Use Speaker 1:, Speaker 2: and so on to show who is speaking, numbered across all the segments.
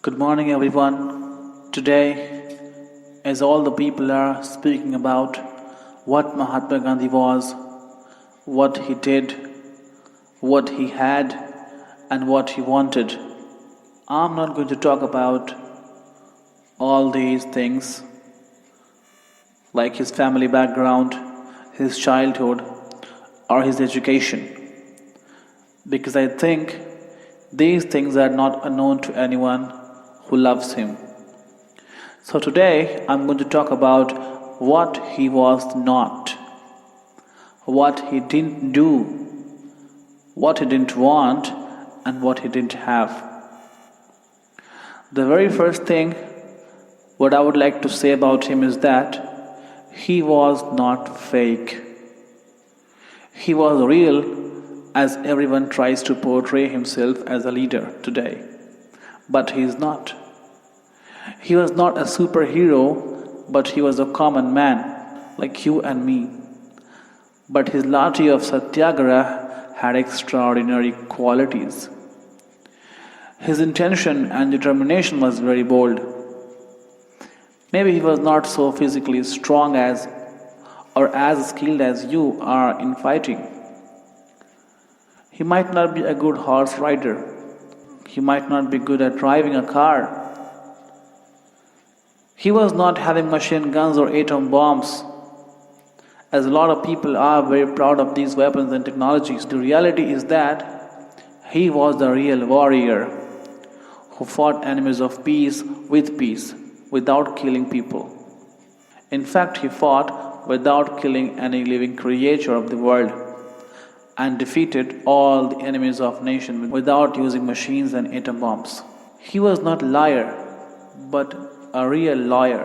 Speaker 1: Good morning, everyone. Today, as all the people are speaking about what Mahatma Gandhi was, what he did, what he had, and what he wanted, I'm not going to talk about all these things like his family background, his childhood, or his education, because I think these things are not unknown to anyone who loves him. So today I'm going to talk about what he was not, what he didn't do, what he didn't want, and what he didn't have. The very first thing what I would like to say about him is that he was not fake. He was real, as everyone tries to portray himself as a leader today. But he is not. He was not a superhero, but he was a common man, like you and me. But his latte of Satyagraha had extraordinary qualities. His intention and determination was very bold. Maybe he was not so physically strong as or as skilled as you are in fighting. He might not be a good horse rider. He might not be good at driving a car. He was not having machine guns or atom bombs, as a lot of people are very proud of these weapons and technologies. The reality is that he was the real warrior who fought enemies of peace, without killing people. In fact, he fought without killing any living creature of the world, and defeated all the enemies of nation without using machines and atom bombs. He was not a liar, but a real lawyer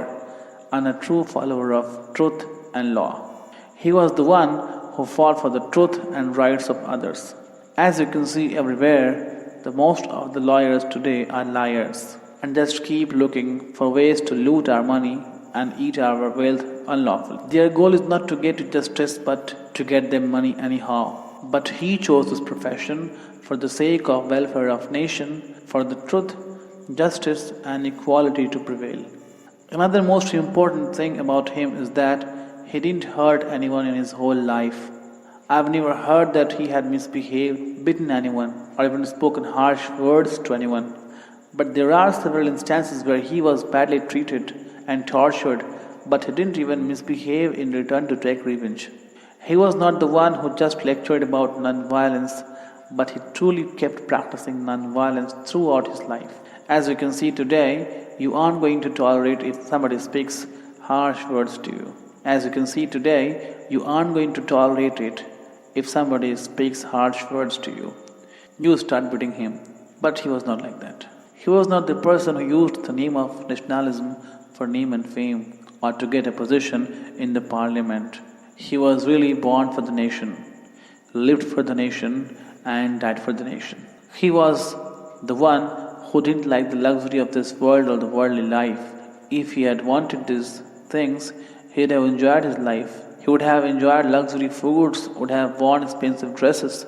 Speaker 1: and a true follower of truth and law. He was the one who fought for the truth and rights of others. As you can see everywhere, the most of the lawyers today are liars and just keep looking for ways to loot our money and eat our wealth unlawfully. Their goal is not to get justice but to get them money anyhow. But he chose this profession for the sake of welfare of nation, for the truth, justice and equality to prevail. Another most important thing about him is that he didn't hurt anyone in his whole life. I've never heard that he had misbehaved, bitten anyone, or even spoken harsh words to anyone. But there are several instances where he was badly treated and tortured, but he didn't even misbehave in return to take revenge. He was not the one who just lectured about non-violence, but he truly kept practicing non-violence throughout his life. As you can see today, you aren't going to tolerate if somebody speaks harsh words to you. As you can see today, you aren't going to tolerate it if somebody speaks harsh words to you. You start beating him. But he was not like that. He was not the person who used the name of nationalism for name and fame or to get a position in the parliament. He was really born for the nation, lived for the nation, and died for the nation. He was the one who didn't like the luxury of this world or the worldly life. If he had wanted these things, he'd have enjoyed his life. He would have enjoyed luxury foods, would have worn expensive dresses,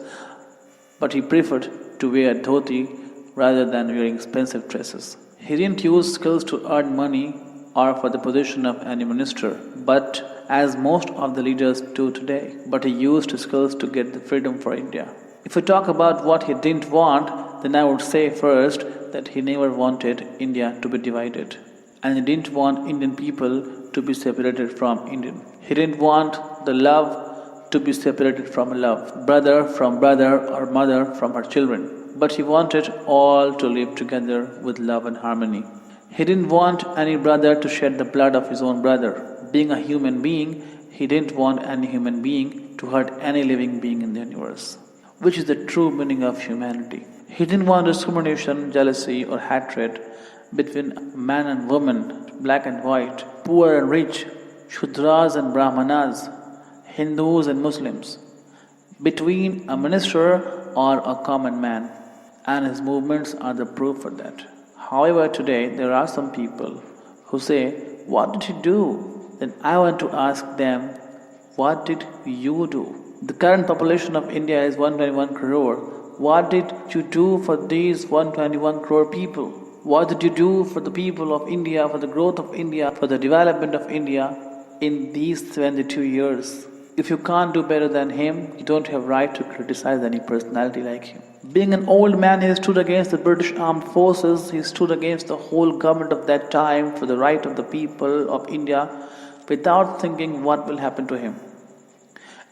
Speaker 1: but he preferred to wear dhoti rather than wearing expensive dresses. He didn't use skills to earn money or for the position of any minister, but as most of the leaders do today. But he used his skills to get the freedom for India. If we talk about what he didn't want, then I would say first that he never wanted India to be divided. And he didn't want Indian people to be separated from Indian. He didn't want the love to be separated from love, brother from brother or mother from her children. But he wanted all to live together with love and harmony. He didn't want any brother to shed the blood of his own brother. Being a human being, he didn't want any human being to hurt any living being in the universe, which is the true meaning of humanity. He didn't want discrimination, jealousy, or hatred between man and woman, black and white, poor and rich, Shudras and Brahmanas, Hindus and Muslims, between a minister or a common man, and his movements are the proof for that. However, today there are some people who say, "What did he do?" Then I want to ask them, what did you do? The current population of India is 121 crore. What did you do for these 121 crore people? What did you do for the people of India, for the growth of India, for the development of India in these 72 years? If you can't do better than him, you don't have right to criticize any personality like him. Being an old man, he stood against the British armed forces, he stood against the whole government of that time for the right of the people of India without thinking what will happen to him.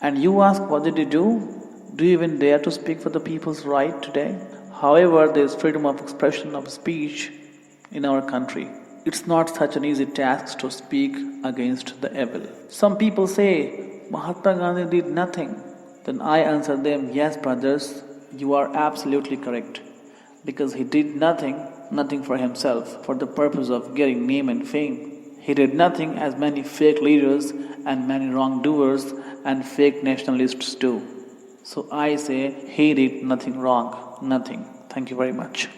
Speaker 1: And you ask, what did he do? Do you even dare to speak for the people's right today? However, there is freedom of expression of speech in our country. It's not such an easy task to speak against the evil. Some people say, Mahatma Gandhi did nothing. Then I answer them, yes, brothers, you are absolutely correct. Because he did nothing for himself, for the purpose of getting name and fame. He did nothing as many fake leaders and many wrongdoers and fake nationalists do. So I say he did nothing wrong, nothing. Thank you very much.